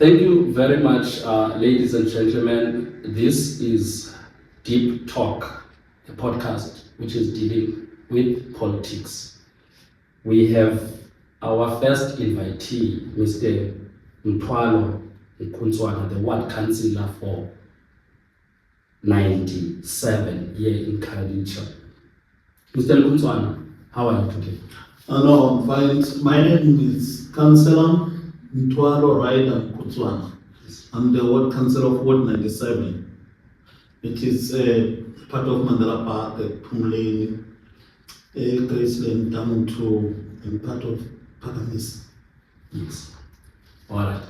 Thank you very much, ladies and gentlemen. This is Deep Talk, a podcast which is dealing with politics. We have our first invitee, Mr. Mthwalo Mkutswana, the ward councillor for 97 here in Khayelitsha. Mr. Mkutswana, how are you today? No, I'm fine. My name is Councillor Mthwalo Mkutswana. I'm the ward councillor of Ward 97. It is part of Mandela Park, Pumleni, Graceland, down to and part of Pagamis. Yes. All right.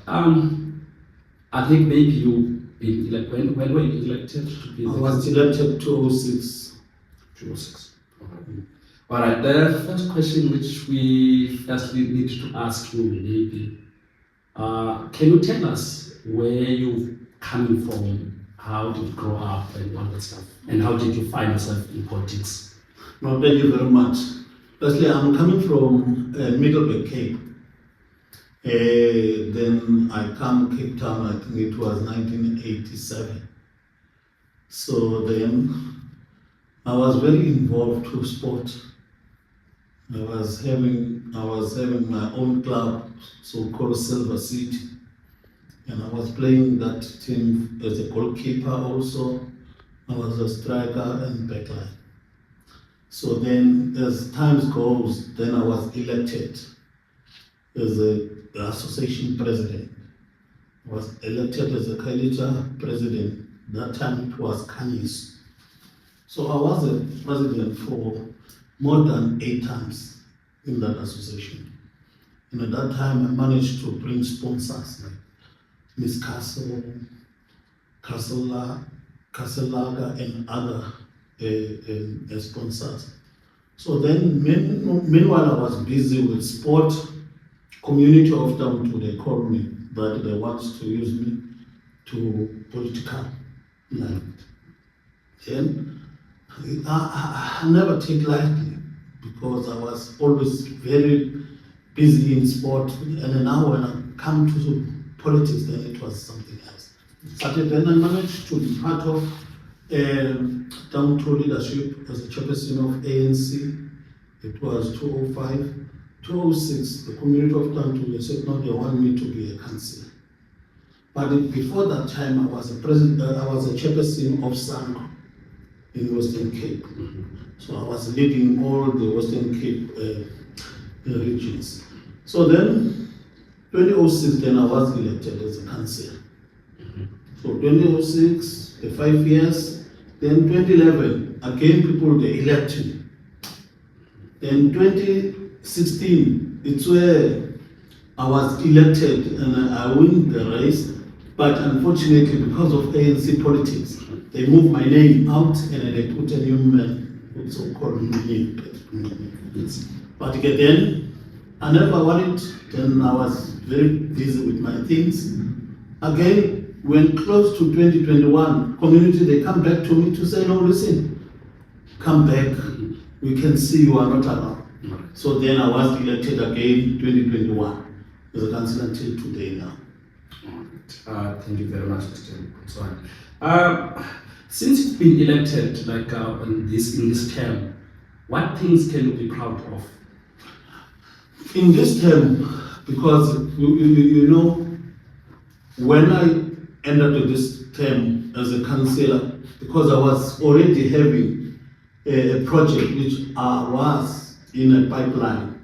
I think maybe you been elected. When were you elected to be? I was elected 2006. 2006. All right. The first question which we firstly need to ask you maybe, can you tell us where you coming from? How did you grow up and all that stuff? And how did you find yourself in politics? No, thank you very much. Firstly, I'm coming from Middleburg, Cape. Then I come Cape Town, I think it was 1987. So then I was very involved with sport. I was having my own club, so-called Silver City. And I was playing that team as a goalkeeper also. I was a striker and backline. So then as times goes, then I was elected as the association president. I was elected as a Khayelitsha president. That time it was Kanyis. So I was a president for more than 8 times in that association. And at that time I managed to bring sponsors like Miss Castle, Castelaga and other sponsors. So then, meanwhile, I was busy with sport. Community of town, they call me, but they want to use me to political life. Then I never take lightly because I was always very busy in sport, and then now when I come to politics, then it was something else. But then I managed to be part of down to leadership as a chairperson of ANC. It was 2005, 2006. The community of Tantu said no, they want me to be a councillor. But before that time, I was a president. I was a chairperson of SANCO in Western Cape. So I was leading all the Western Cape regions. So then, 2006, then I was elected as a councillor. So 2006, the 5 years. Then 2011, again people they elected me. Then 2016, it's where I was elected and I win the race. But unfortunately, because of ANC politics, they moved my name out and they put a new man, also called me. But then I never worried. Then I was very busy with my things. Again, when close to 2021, community, they come back to me to say, no, listen, come back. We can see you are not around. So then I was elected again 2021 as a councillor until today now. Thank you very much, Mr. Mkutswana. Since you've been elected like in this term, what things can you be proud of? In this term, because you know, when I entered this term as a councillor, because I was already having a project which was in a pipeline,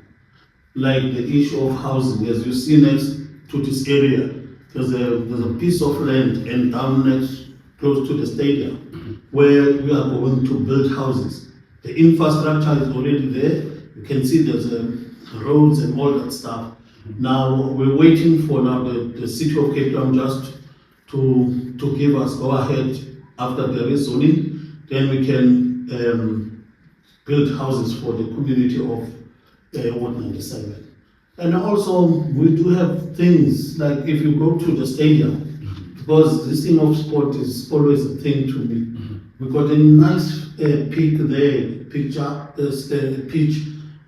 like the issue of housing. As you see next to this area, there's a piece of land and down next close to the stadium where we are going to build houses. The infrastructure is already there. You can see there's roads and all that stuff. Now we're waiting for the city of Cape Town just to give us go ahead after the rezoning, then we can build houses for the community of Ward 97. And also we do have things like if you go to the stadium, because this thing of sport is always a thing to me. We got a nice pic there, pitch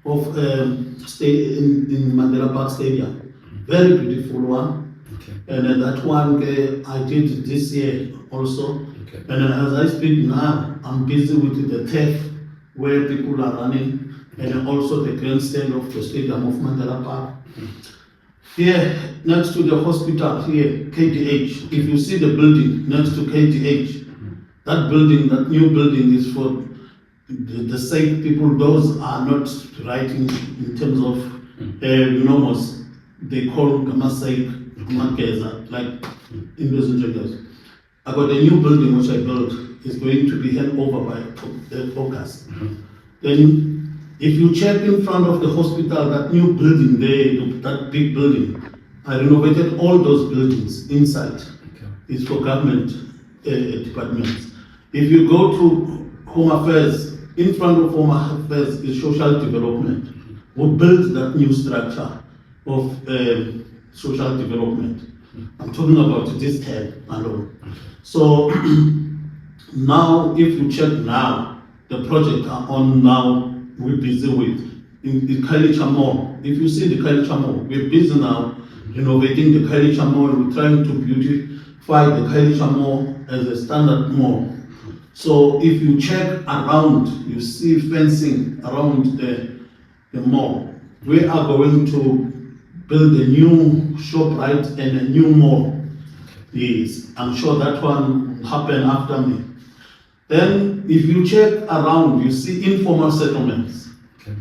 of stay in Mandela Park Stadium. Very beautiful one. Okay. And that one I did this year also. Okay. And as I speak now, I'm busy with the turf where people are running, and also the grandstand of the Stadium of Mandela Park. Here, next to the hospital here, KDH, if you see the building next to KDH, that building, that new building is for the sick people. Those are not writing in terms of, they call Gamasai, Makeza, like in those injectors. I got a new building which I built, is going to be handed over by August. Then, if you check in front of the hospital, that new building there, that big building, I renovated all those buildings inside. Okay. It's for government departments. If you go to Home Affairs, in front of Home Affairs is social development. We built that new structure of social development. I'm talking about this term alone. So now, if you check now, the project are on now, we're busy with in the Khayelitsha Mall. If you see the Khayelitsha Mall, we're busy now renovating the Khayelitsha Mall. We're trying to beautify the Khayelitsha Mall as a standard mall. So if you check around, you see fencing around the mall. We are going to build a new ShopRite and a new mall. Yes, I'm sure that one will happen after me. Then, if you check around, you see informal settlements. Okay.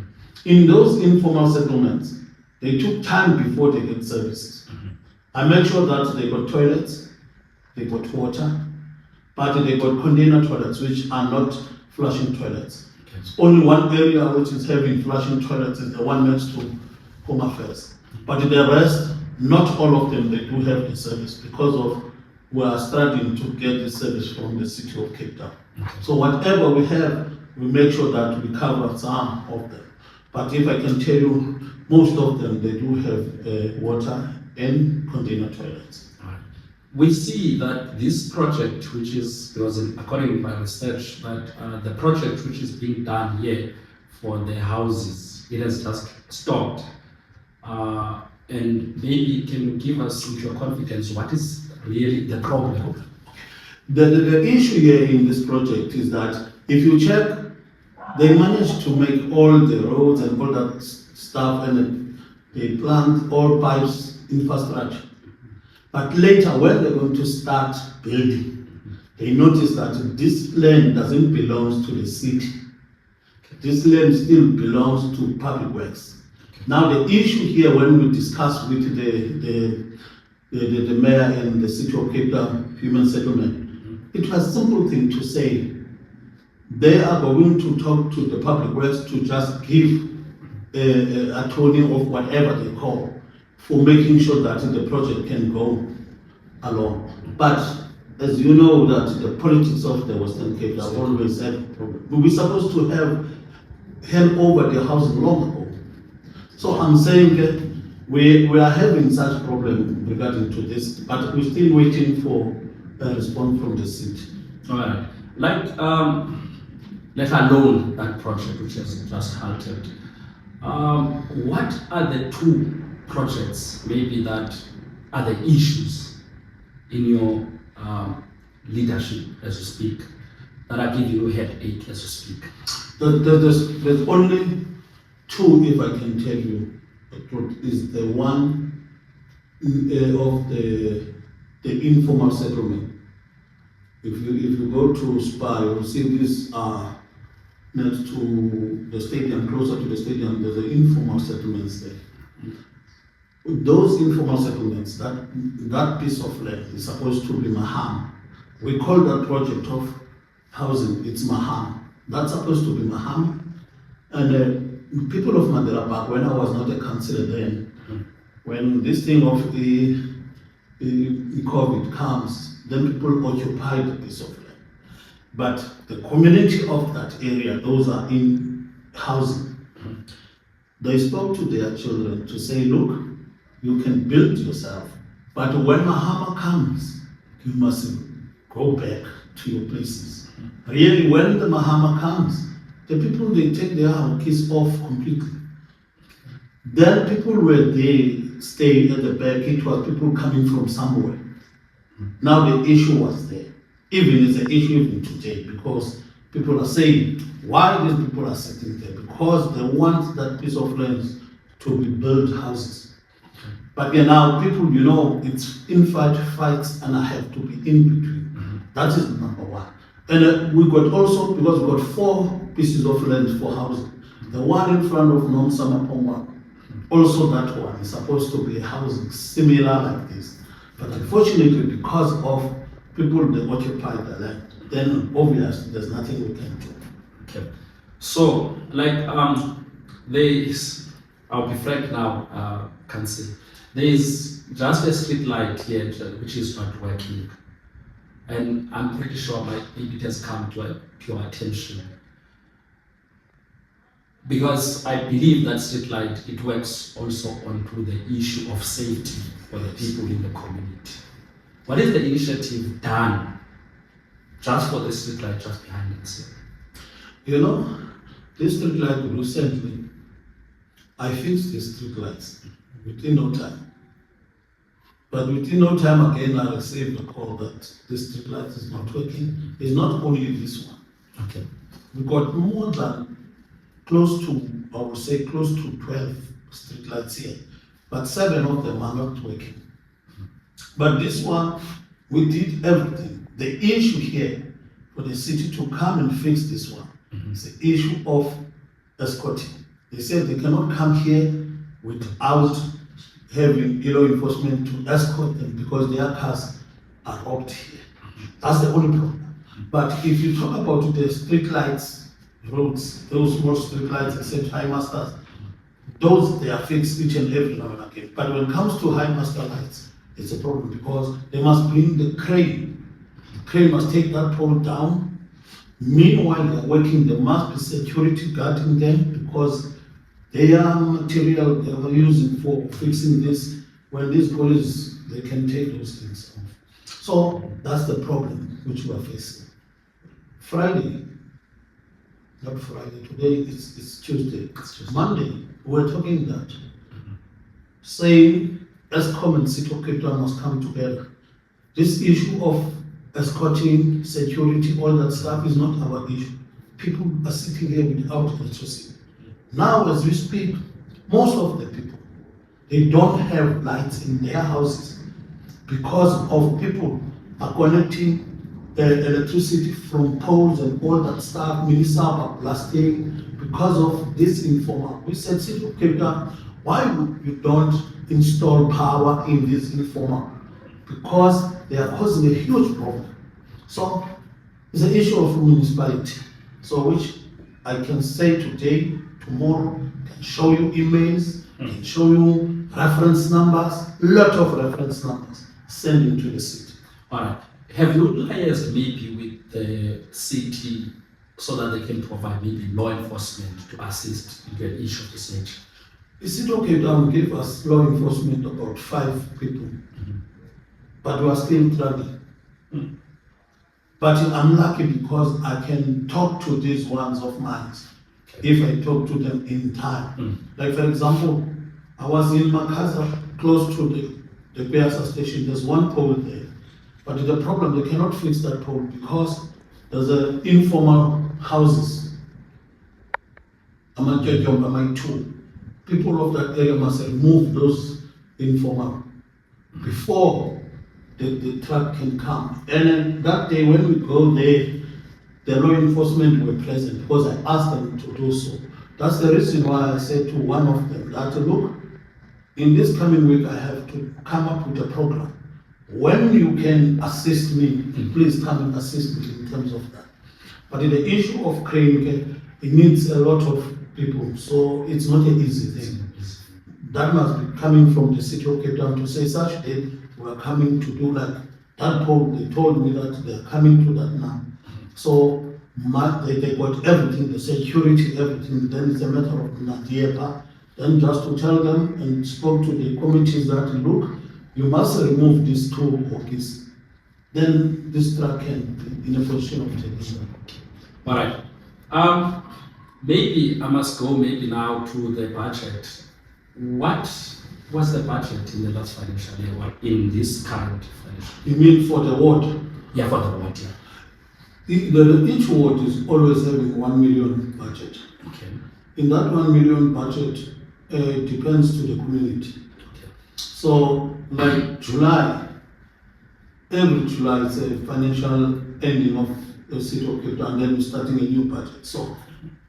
In those informal settlements, they took time before they get services. I make sure that they got toilets, they got water, but they got container toilets, which are not flushing toilets. Okay. Only one area which is having flushing toilets is the one next to Home Affairs. But the rest, not all of them, they do have the service because of we are starting to get the service from the city of Cape Town. Okay. So whatever we have, we make sure that we cover some of them. But if I can tell you, most of them, they do have water and container toilets. All right. We see that this project, which is, according to my research, that the project which is being done here for the houses, it has just stopped. And maybe can you give us, with your confidence, what is really the problem? The issue here in this project is that if you check, they managed to make all the roads and all that stuff, and they plant all pipes infrastructure. But later, when they're going to start building, they notice that this land doesn't belong to the city. This land still belongs to public works. Now the issue here, when we discuss with the mayor and the city of Cape Town Human Settlement, it was a simple thing to say, they are going to talk to the public works to just give a toning of whatever they call for making sure that the project can go along. But as you know, that the politics of the Western Cape have always had a problem. We're supposed to have hand over the housing long ago. So I'm saying we are having such problem regarding to this, but we're still waiting for a response from the city. All right. Like, let alone that project which has just halted. What are the two projects maybe that are the issues in your leadership as you speak, that are giving you a headache as you speak? There's only two, if I can tell you the truth, is the one of the informal settlement. If you go to Spa, you'll see these next to the stadium, closer to the stadium, there's the informal settlements there. Those informal settlements, that piece of land is supposed to be Maham. We call that project of housing, it's Maham. That's supposed to be Maham. And people of Mandela Park, when I was not a councillor then, when this thing of the COVID comes, then people occupy the piece of land. But the community of that area, those are in housing. They spoke to their children to say, look, you can build yourself, but when Mahama comes, you must go back to your places. Really, when the Mahama comes, the people, they take their kids off completely. Then people were there staying at the back. It was people coming from somewhere. Now the issue was there. Even it's an issue even today because people are saying why these people are sitting there because they want that piece of land to be built houses. But yeah, now people, you know, it's fights, and I have to be in between. That is number one. And we got also, because we got 4 pieces of land for housing. The one in front of Nom Samapongwa, also that one is supposed to be housing similar like this. But unfortunately, because of people that occupy the land, then obviously there's nothing we can do. Okay. So, like, there is, I'll be frank now, Councillor. There is just a street light here which is not working. And I'm pretty sure maybe it has come to your attention. Because I believe that street light, it works also onto the issue of safety for the people in the community. What is the initiative done just for the street light just behind it? You know, this street light recently, I fixed the street lights within no time. But within no time again, I received a call that this street light is not working. It's not only this one. Okay. We got more than close to, I would say close to 12 street lights here, but 7 of them are not working. But this one, we did everything. The issue here for the city to come and fix this one is the issue of escorting. They said they cannot come here without having law enforcement to escort them because their cars are robbed here. That's the only problem. But if you talk about the street lights, roads, those small street lights, except high masters, those they are fixed each and every now and again. But when it comes to high master lights, it's a problem because they must bring the crane. The crane must take that pole down. Meanwhile, they are working, there must be security guarding them because their material they are using for fixing this, when these police, they can take those things off. So that's the problem which we are facing. Friday, not Friday, today it's Tuesday. Monday, we were talking that, saying ESCOM and City of Cape Town must come together. This issue of escorting, security, all that stuff is not our issue. People are sitting here without electricity. Now, as we speak, most of the people, they don't have lights in their houses because of people are connecting the electricity from poles and all that stuff, municipal are blasting because of this informal. We said, City of Cape Town, why would you don't install power in this informal? Because they are causing a huge problem. So it's an issue of municipality. So which I can say today, tomorrow, can show you emails, can show you reference numbers, lot of reference numbers, send into the city. All right. Have you liaised maybe with the city so that they can provide maybe law enforcement to assist in the issue of this nature? The City of Cape Town gave us law enforcement about 5 people, but we are still struggling. But I'm lucky because I can talk to these ones of mine if I talk to them in time. Like for example, I was in Makaza, close to the Piazza station. There's one pole there, but the problem, they cannot fix that pole because there's an informal houses. People of that area must remove those informal before the truck can come. And then that day when we go there, the law enforcement were present because I asked them to do so. That's the reason why I said to one of them that, look, in this coming week I have to come up with a program. When you can assist me, please come and assist me in terms of that. But in the issue of crane, it needs a lot of people, so it's not an easy thing. That must be coming from the City of Cape Town to say such that we are coming to do like that pole. They told me that they are coming to that now. So they got everything, the security, everything. Then it's a matter of Nadiepa. Then just to tell them and spoke to the committees that, look, you must remove these 2 walkies. Then this truck can be in a position of taking them. All right. Maybe I must go maybe now to the budget. what was the budget in the last financial year in this current financial You mean for the ward? year? Yeah, for the ward, yeah. Each ward is always having 1 million budget. Okay. In that 1 million budget, it depends to the community. Okay. So, like July, every July is a financial ending of the city of Cape Town, and then we're starting a new budget. So,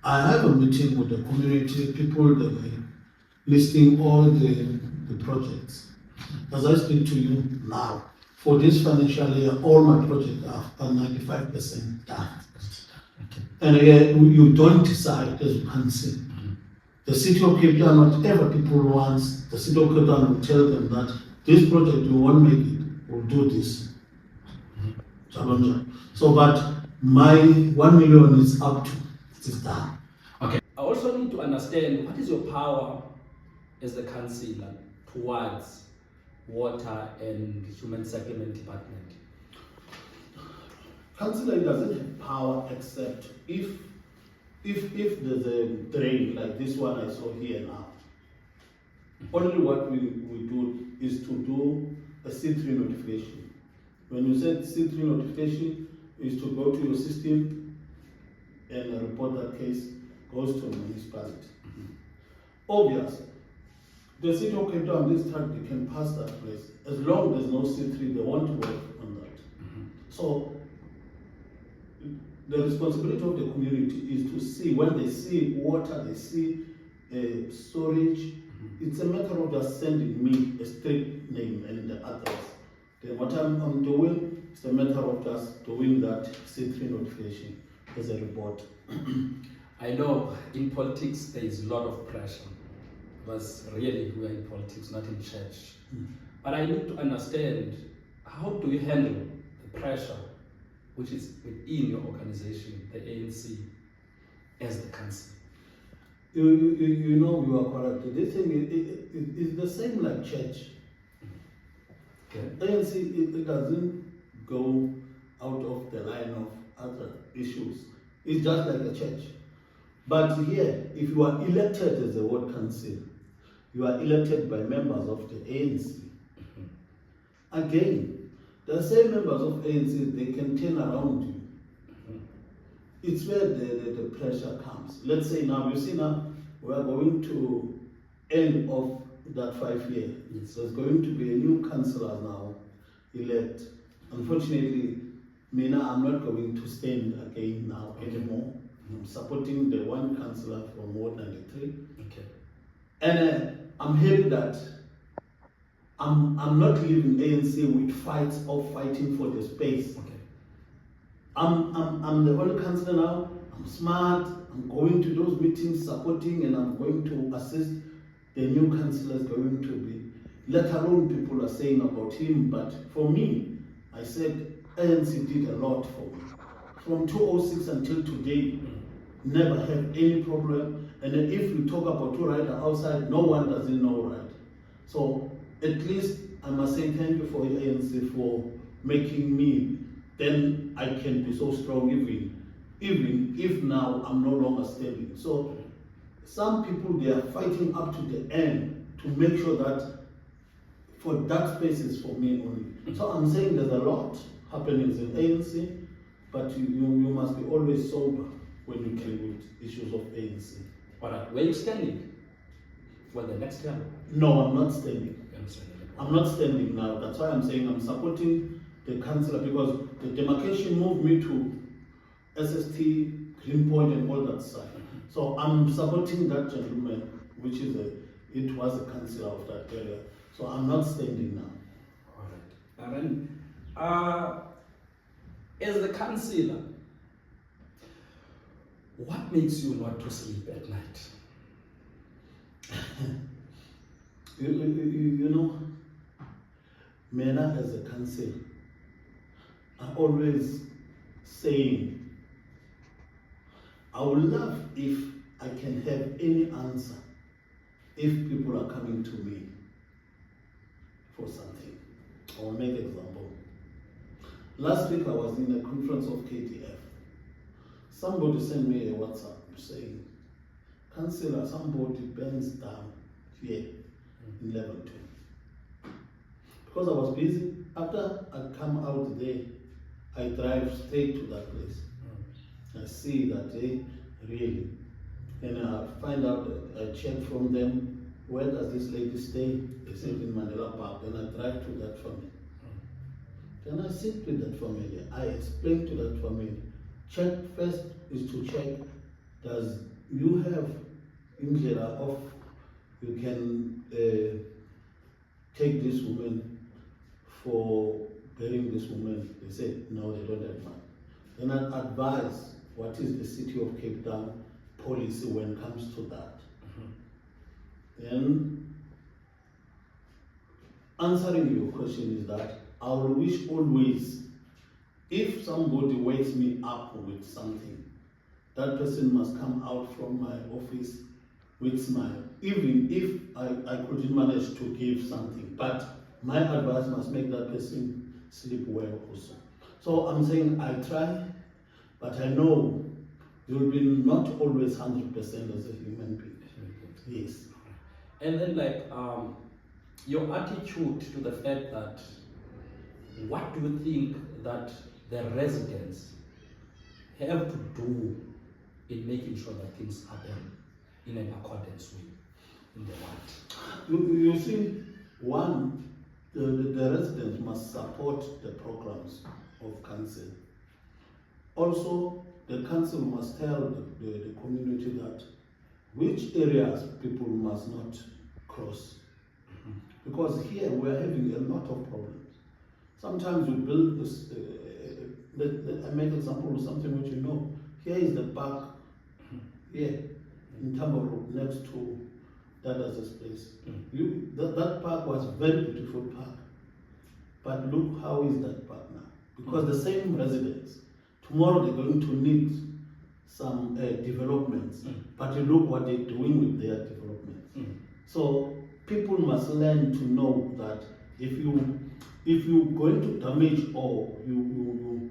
I have a meeting with the community people, that were listing all the projects. As I speak to you now, for this financial year, all my projects are 95% done. Okay. And again, you don't decide as you can see. The city of Cape Town, whatever people want, the city of Cape Town will tell them that this project, we won't make it, we'll do this. So, but my 1 million is up to, it's done. Okay. I also need to understand what is your power as the councillor towards water and human settlement department. Councillor doesn't have power except if there's a drain like this one I saw here now. Only what we do is to do a C3 notification. When you said C3 notification is to go to your system and report that case, goes to a municipality. Obvious. The city of Cape Town, this time they can pass that place. As long as there's no C3, they want to work on that. So the responsibility of the community is to see, when they see water, they see storage. It's a matter of just sending me a street name and the address. Then what I'm doing is a matter of just doing that C3 notification as a report. I know in politics there is a lot of pressure, because really we are in politics, not in church. But I need to understand, how do you handle the pressure which is within your organization, the ANC, as the council? You know, you are correct. This thing is the same like church. Okay. ANC, it doesn't go out of the line of other issues. It's just like a church. But here, if you are elected as a ward council, you are elected by members of the ANC. Again, the same members of ANC, they can turn around you. It's where the pressure comes. Let's say now, you see now, we are going to end of that 5 year. Yes. So there's going to be a new councillor now elect. Unfortunately, Mina, I'm not going to stand again now anymore. I'm supporting the one councillor from Ward 93. Okay. And I'm happy that I'm not leaving ANC with fights or fighting for the space. Okay. I'm the only councillor now. I'm smart. I'm going to those meetings, supporting, and I'm going to assist the new councillors going to be. Let alone people are saying about him, but for me, I said ANC did a lot for me. From 2006 until today, never had any problem. And then if you talk about two rider outside, no one doesn't know right. So at least I must say thank you for ANC for making me. Then I can be so strong even if now I'm no longer standing. So some people, they are fighting up to the end to make sure that for that space is for me only. So I'm saying there's a lot happening in ANC, but you must be always sober when you deal with issues of ANC. All right, where are you standing for the next term? No, I'm not standing. I'm sorry. I'm not standing now. That's why I'm saying I'm supporting the councillor, because the demarcation moved me to SST, Greenpoint, and all that stuff. So I'm supporting that gentleman, which is it was a councillor of that area. So I'm not standing now. All right. And then, as the councillor, what makes you not to sleep at night? You know, Mena as a councillor, I always saying, I would love if I can have any answer if people are coming to me for something. I'll make an example. Last week I was in a conference of KTF. Somebody sent me a WhatsApp saying, Councillor, somebody burns down here. in level 2. Because I was busy, after I come out there, I drive straight to that place. I see that they really, and I find out, I check from them, where does this lady stay? They said in Mandela Park. Then I drive to that family. Then I sit with that family. I explain to that family. Check first is to check, does you have indlela of you can take this woman for burying this woman? They said no, they don't have money. Then I advise what is the City of Cape Town policy when it comes to that. Then answering your question is that I will wish always, if somebody wakes me up with something, that person must come out from my office with smile, even if I couldn't manage to give something, but my advice must make that person sleep well also. So I'm saying I try, but I know you will be not always 100% as a human being. Yes. And then your attitude to the fact that, what do you think that the residents have to do in making sure that things happen in an accordance with in the world? You see, one, the residents must support the programs of council. Also, the council must tell the community that which areas people must not cross. Because here we are having a lot of problems. Sometimes we build this, I make example of something which you know. Here is the park, here, in Tamaro, next to Dada's place. That park was a very beautiful park. But look how is that park now? Because the same residents, tomorrow they're going to need some developments. But you look what they're doing with their developments. So people must learn to know that if you're going to damage or you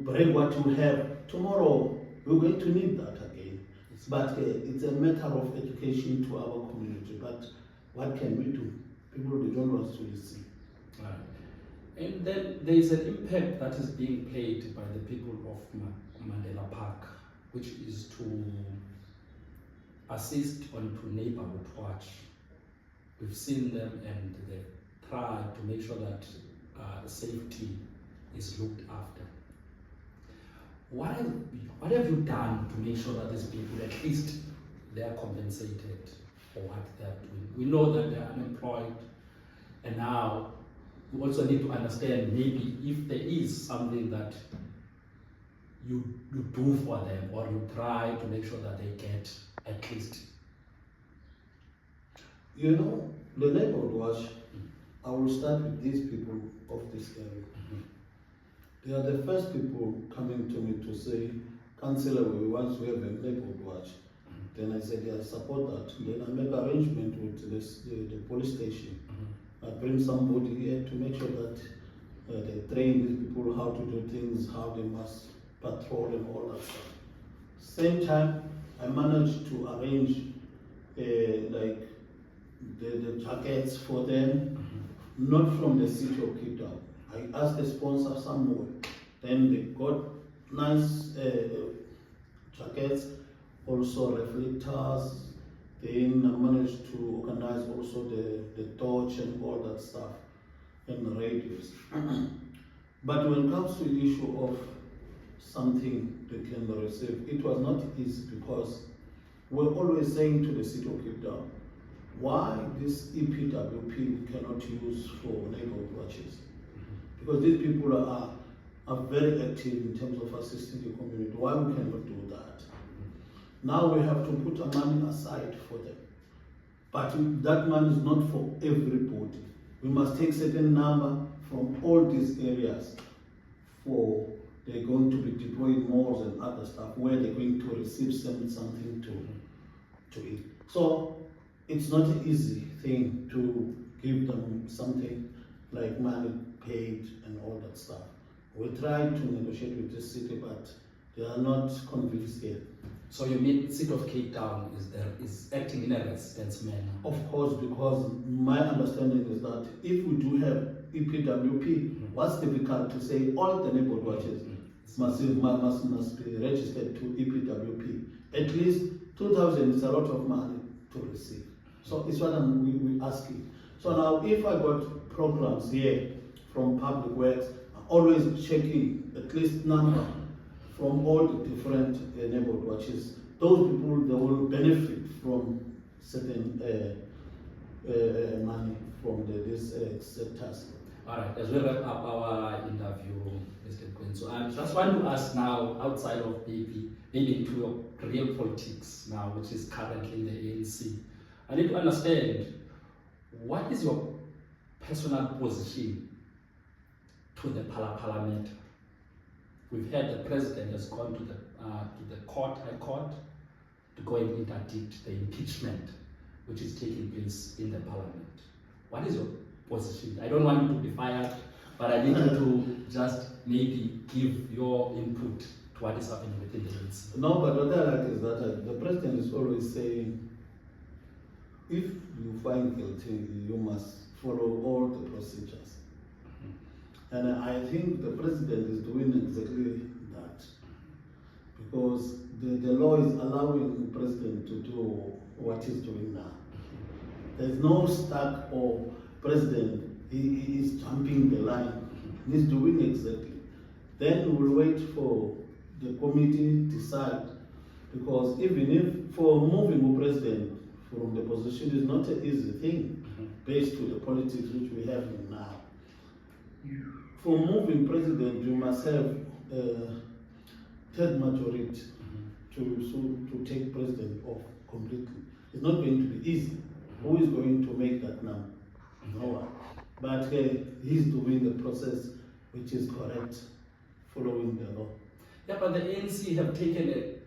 break what you have, tomorrow we're going to need that again. But it's a matter of education to our community. But what can we do? People, they don't want to listen. Right. And then there is an impact that is being played by the people of Mandela Park, which is to assist onto neighborhood watch. We've seen them and they try to make sure that safety is looked after. What have you done to make sure that these people, at least, they are compensated for what they are doing? We know that they are unemployed, and now we also need to understand maybe if there is something that you do for them, or you try to make sure that they get at least. You know, the neighborhood watch, I will start with these people of this area. They are the first people coming to me to say, Councillor, we want to have a neighborhood watch. Then I said, yeah, support that. Then I make arrangement with the police station. I bring somebody here to make sure that they train these people how to do things, how they must patrol and all that stuff. Same time, I managed to arrange like the jackets for them, not from the City of Cape Town. I asked the sponsor somewhere. Then they got nice jackets, also reflectors. Then I managed to organize also the torch and all that stuff and the radios. But when it comes to the issue of something they can receive, it was not easy because we're always saying to the City of Cape Town, why this EPWP we cannot use for neighborhood watches? Because these people are very active in terms of assisting the community. Why we cannot do that? Now we have to put a money aside for them. But that money is not for everybody. We must take certain number from all these areas for they're going to be deploying malls and other stuff where they're going to receive something to eat. So it's not an easy thing to give them something like money paid and all that stuff. We tried to negotiate with the city, but they are not convinced yet. So you mean City of Cape Town is acting in a resistance manner? Of course, because my understanding is that if we do have EPWP, what's difficult to say all the neighborhood watches must be registered to EPWP. At least 2,000 is a lot of money to receive. So it's what we asking. So now if I got programs here from Public Works, I'm always checking at least number from all the different neighborhood watches. Those people, they will benefit from certain money from these sectors. All right, as we wrap up our interview, Mr. Quinn, so I just want to ask now, outside of maybe into your real politics now, which is currently in the ANC, I need to understand, what is your personal position to the parliament? We've heard the president has gone to the court, High Court, to go and interdict the impeachment which is taking place in the parliament. What is your position? I don't want you to be fired, but I need you to just maybe give your input to what is happening within the ANC. No, but what I like is that the president is always saying, if you find guilty, you must follow all the procedures. And I think the president is doing exactly that, because the law is allowing the president to do what he's doing now. There's no stuck or president, he is jumping the line. He's doing exactly. Then we'll wait for the committee to decide, because even if for moving the president from the position is not an easy thing, based to the politics which we have now. For moving president, you must have third majority to take president off completely. It's not going to be easy. Who is going to make that now? No one. But he's doing the process which is correct, following the law. Yeah, but the ANC have taken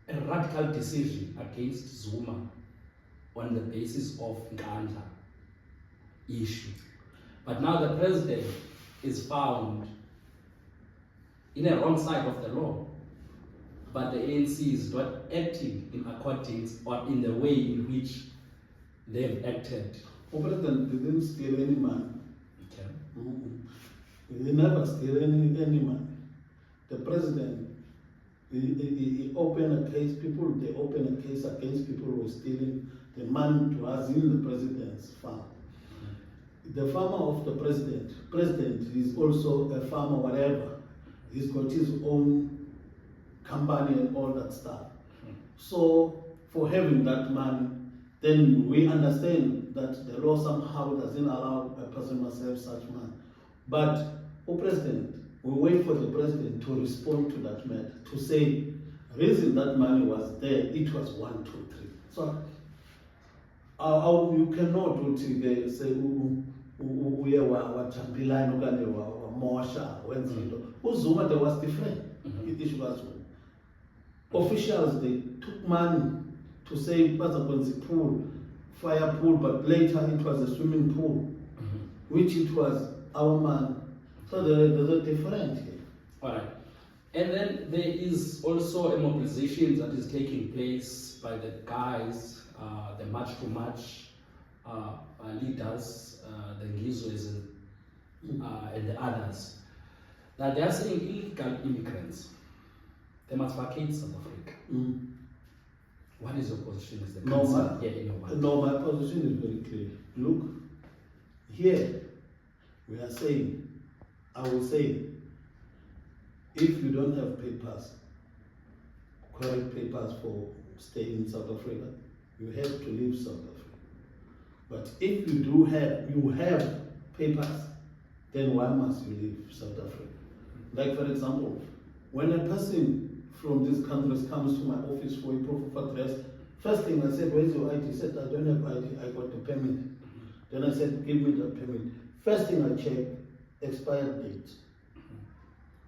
a radical decision against Zuma on the basis of Nkandla issue. But now the president is found in a wrong side of the law. But the ANC is not acting in accordance or in the way in which they've acted. The president didn't steal any money. Okay. He never steal any money. The president, he opened a case, they opened a case against people who were stealing the money to us in the president's farm. The farmer of the president is also a farmer, whatever. He's got his own company and all that stuff. So for having that money, then we understand that the law somehow doesn't allow a person must have such money. But president, we wait for the president to respond to that matter, to say, reason that money was there, it was 1, 2, 3. So you cannot do it, say, uye wajambilani okanye wamosha wenza into. UZuma, there was different. Issue was officials, they took money to say bazakwenza pool, fire pool, but later it was a swimming pool, which it was our man. So there's a difference here. All right. And then there is also a mobilization that is taking place by the guys, the March to March leaders, the Ngizwes and the others, that they are saying illegal immigrants, they must vacate South Africa. What is your position as the councillor here in your ward? No, my position is very clear. Look, here we are saying, I will say, if you don't have papers, correct papers for staying in South Africa, you have to leave South Africa. But if you have papers, then why must you leave South Africa? Like for example, when a person from these countries comes to my office for a proof of address, first thing I said, where's your ID? He said, I don't have ID, I got the permit. Then I said, give me the permit. First thing I checked, expired date.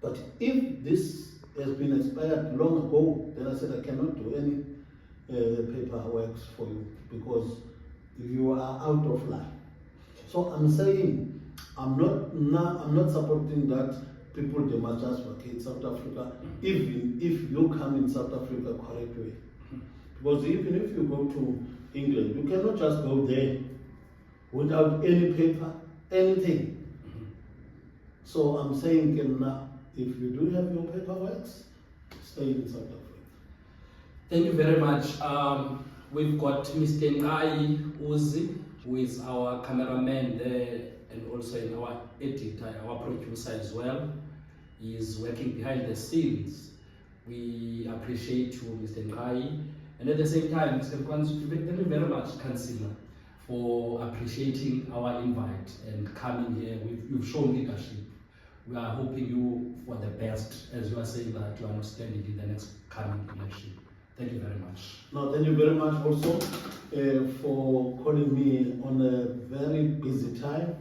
But if this has been expired long ago, then I said I cannot do any paperwork for you because you are out of line. So I'm saying I'm not supporting that people they must just vacate South Africa, even if you come in South Africa correct way. Because even if you go to England, you cannot just go there without any paper, anything. So I'm saying now, if you do have your paperwork, stay in South Africa. Thank you very much. We've got Mr. Ngai Uzi, who is our cameraman there and also our editor, our producer as well. He is working behind the scenes. We appreciate you, Mr. Ngai. And at the same time, Mr. Mkutswana, thank you very much, Councillor, for appreciating our invite and coming here. You've shown leadership. We are hoping you for the best, as you are saying that you are not standing in the next coming election. Thank you very much. No, thank you very much also for calling me on a very busy time.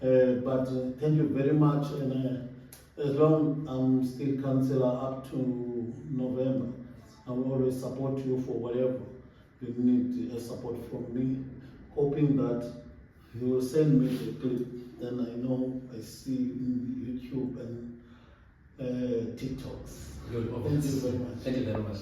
But thank you very much. And as long I'm still councillor up to November, I will always support you for whatever you need support from me. Hoping that you will send me the clip, then I know I see in YouTube and TikToks. Thank you very much. Thank you very much.